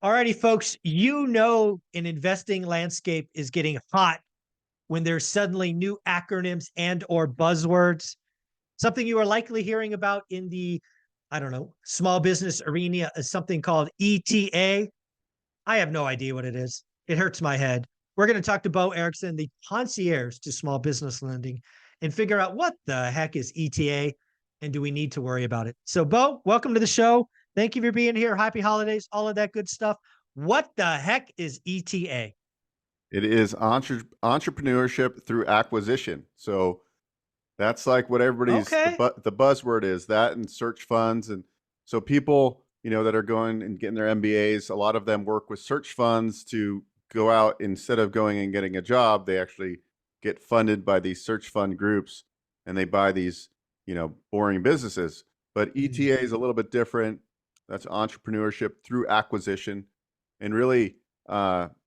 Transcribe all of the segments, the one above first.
Alrighty, folks, you know an investing landscape is getting hot when there's suddenly new acronyms and or buzzwords. Something you are likely hearing about in the, I don't know, small business arena is something called ETA. I have no idea what it is. It hurts my head. We're going to talk to Bo Erickson, the concierge to small business lending, and figure out what the heck is ETA and do we need to worry about it. So, Bo, welcome to the show. Thank you for being here. Happy holidays, all of that good stuff. What the heck is ETA? It is entrepreneurship through acquisition. So that's like what everybody's Okay. the buzzword is, that and search funds. And so people, that are going and getting their MBAs, a lot of them work with search funds to go out instead of going and getting a job, they actually get funded by these search fund groups and they buy these, boring businesses. But Mm. ETA is a little bit different. That's entrepreneurship through acquisition. And really,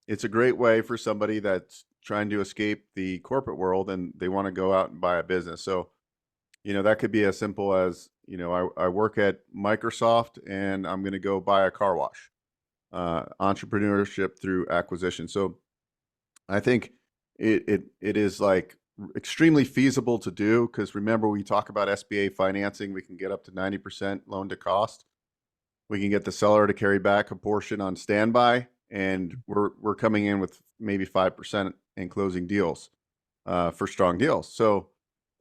it's a great way for somebody that's trying to escape the corporate world and they want to go out and buy a business. So, that could be as simple as, I work at Microsoft and I'm going to go buy a car wash. Entrepreneurship through acquisition. So I think it is like extremely feasible to do, because remember, we talk about SBA financing, we can get up to 90% loan to cost. We can get the seller to carry back a portion on standby, and we're coming in with maybe 5% in closing deals for strong deals. So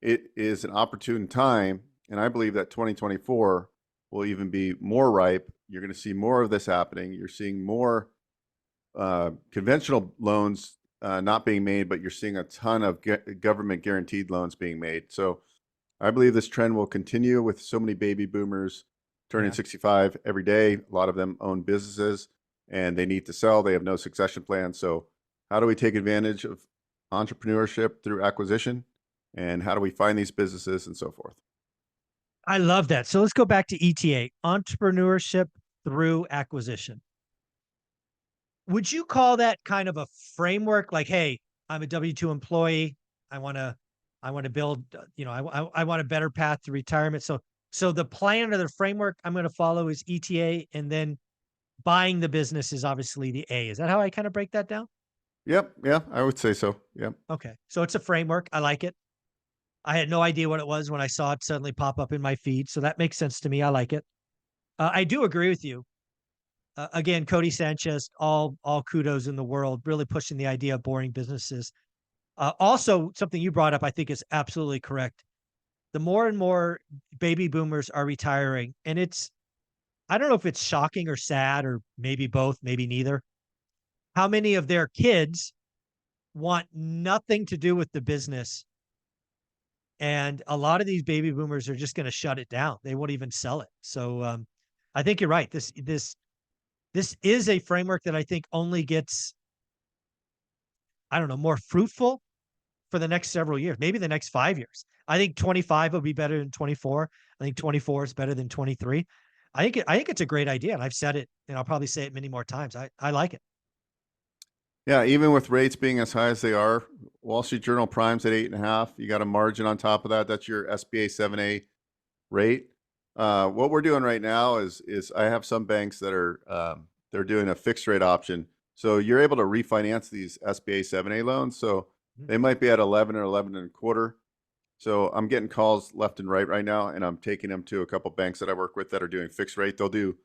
it is an opportune time, and I believe that 2024 will even be more ripe. You're going to see more of this happening. You're seeing more conventional loans not being made, but you're seeing a ton of government guaranteed loans being made. So I believe this trend will continue with so many baby boomers turning Yeah. 65 every day. A lot of them own businesses and they need to sell. They have no succession plan. So how do we take advantage of entrepreneurship through acquisition? And how do we find these businesses and so forth? I love that. So let's go back to ETA, entrepreneurship through acquisition. Would you call that kind of a framework? Like, hey, I'm a W-2 employee. I want to, I want to build, I want a better path to retirement. So the plan or the framework I'm going to follow is ETA, and then buying the business is obviously the A. Is that how I kind of break that down? Yep. Yeah, I would say so. Yep. Okay. So it's a framework. I like it. I had no idea what it was when I saw it suddenly pop up in my feed. So that makes sense to me. I like it. I do agree with you. Again, Cody Sanchez, all kudos in the world, really pushing the idea of boring businesses. Also, something you brought up, I think, is absolutely correct. The more and more baby boomers are retiring, and I don't know if it's shocking or sad or maybe both, maybe neither, how many of their kids want nothing to do with the business. And a lot of these baby boomers are just going to shut it down. They won't even sell it. So I think you're right. This is a framework that I think only gets, I don't know, more fruitful for the next several years, maybe the next 5 years. I think 25 will be better than 24. I think 24 is better than 23. I think it's a great idea, and I've said it, and I'll probably say it many more times. I like it. Yeah, even with rates being as high as they are, Wall Street Journal Prime's at 8.5. You got a margin on top of that. That's your SBA 7A rate. What we're doing right now is I have some banks that are they're doing a fixed rate option. So you're able to refinance these SBA 7A loans. So Mhm. they might be at 11 or 11 and a quarter. So I'm getting calls left and right now, and I'm taking them to a couple banks that I work with that are doing fixed rate. They'll do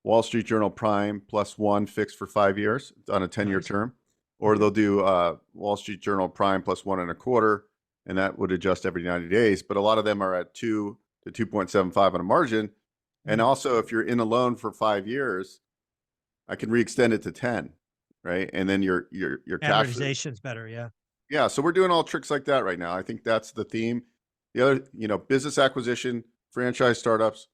Wall Street Journal Prime +1 fixed for 5 years on a 10-year Nice. term, or Okay. they'll do Wall Street Journal Prime +1 and a quarter, and that would adjust every 90 days. But a lot of them are at 2 to 2.75 on a margin. And Mm. also, if you're in a loan for 5 years, I can re-extend it to 10, right? And then your cash flow. Amortization's better. Yeah. Yeah, so we're doing all tricks like that right now. I think that's the theme. The other, business acquisition, franchise startups,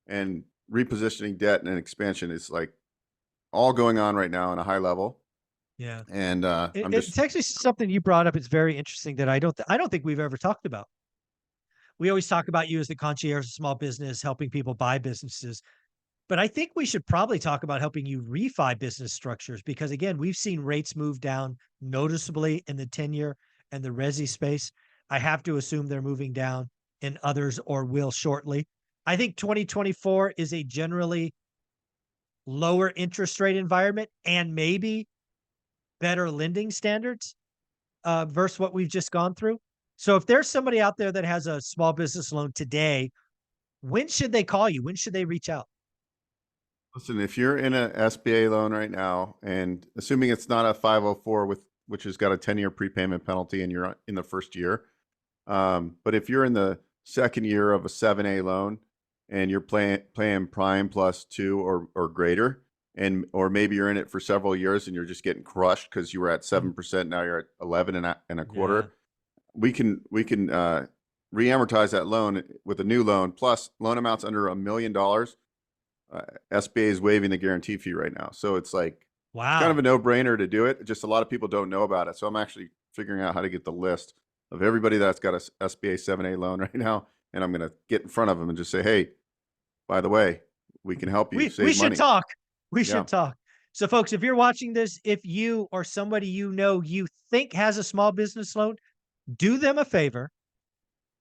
and repositioning debt and expansion is like all going on right now on a high level. Yeah. And I'm It's just, actually something you brought up. It's very interesting that I don't think we've ever talked about. We always talk about you as the concierge of small business, helping people buy businesses. But I think we should probably talk about helping you refi business structures because, again, we've seen rates move down noticeably in the 10-year and the resi space. I have to assume they're moving down in others or will shortly. I think 2024 is a generally lower interest rate environment and maybe better lending standards versus what we've just gone through. So if there's somebody out there that has a small business loan today, when should they call you? When should they reach out? Listen, if you're in a SBA loan right now, and assuming it's not a 504 with which has got a 10-year prepayment penalty, and you're in the first year, but if you're in the second year of a 7A loan and you're paying prime plus 2 or greater, and or maybe you're in it for several years and you're just getting crushed because you were at 7%, now you're at 11 and a Yeah. quarter, we can re-amortize that loan with a new loan plus loan amounts under $1 million. SBA is waiving the guarantee fee right now. So it's like, it's kind of Wow. a no-brainer to do it. Just a lot of people don't know about it. So I'm actually figuring out how to get the list of everybody that's got a SBA 7A loan right now. And I'm going to get in front of them and just say, hey, by the way, we can help you We save should money. talk. We Yeah. should talk. So folks, if you're watching this, if you or somebody you know you think has a small business loan, do them a favor,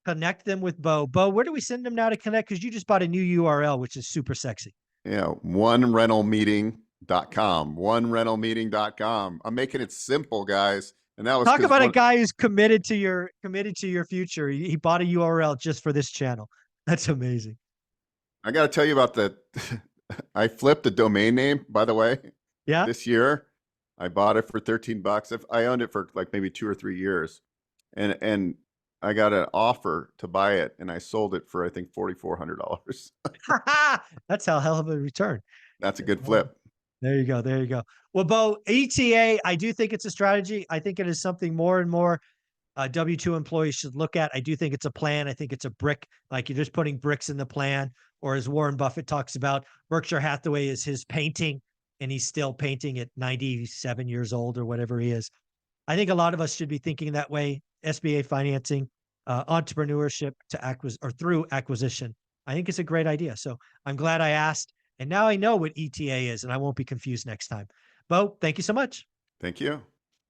connect them with Bo. Bo, where do we send them now to connect? Because you just bought a new URL, which is super sexy. Yeah. Onerentalmeeting.com. Onerentalmeeting.com. I'm making it simple, guys. And that was Talk because about a guy who's committed to your future. He bought a URL just for this channel. That's amazing. I got to tell you about the, I flipped a domain name, by the way, Yeah. this year. I bought it for 13 bucks. I owned it for like maybe 2 or 3 years. And I got an offer to buy it and I sold it for, I think, $4,400. That's a hell of a return. That's a good Oh, flip. there you go. There you go. Well, Bo, ETA, I do think it's a strategy. I think it is something more and more W-2 employees should look at. I do think it's a plan. I think it's a brick, like you're just putting bricks in the plan. Or as Warren Buffett talks about, Berkshire Hathaway is his painting, and he's still painting at 97 years old or whatever he is. I think a lot of us should be thinking that way. SBA financing, entrepreneurship to or through acquisition. I think it's a great idea. So I'm glad I asked. And now I know what ETA is, and I won't be confused next time. Bo, thank you so much. Thank you.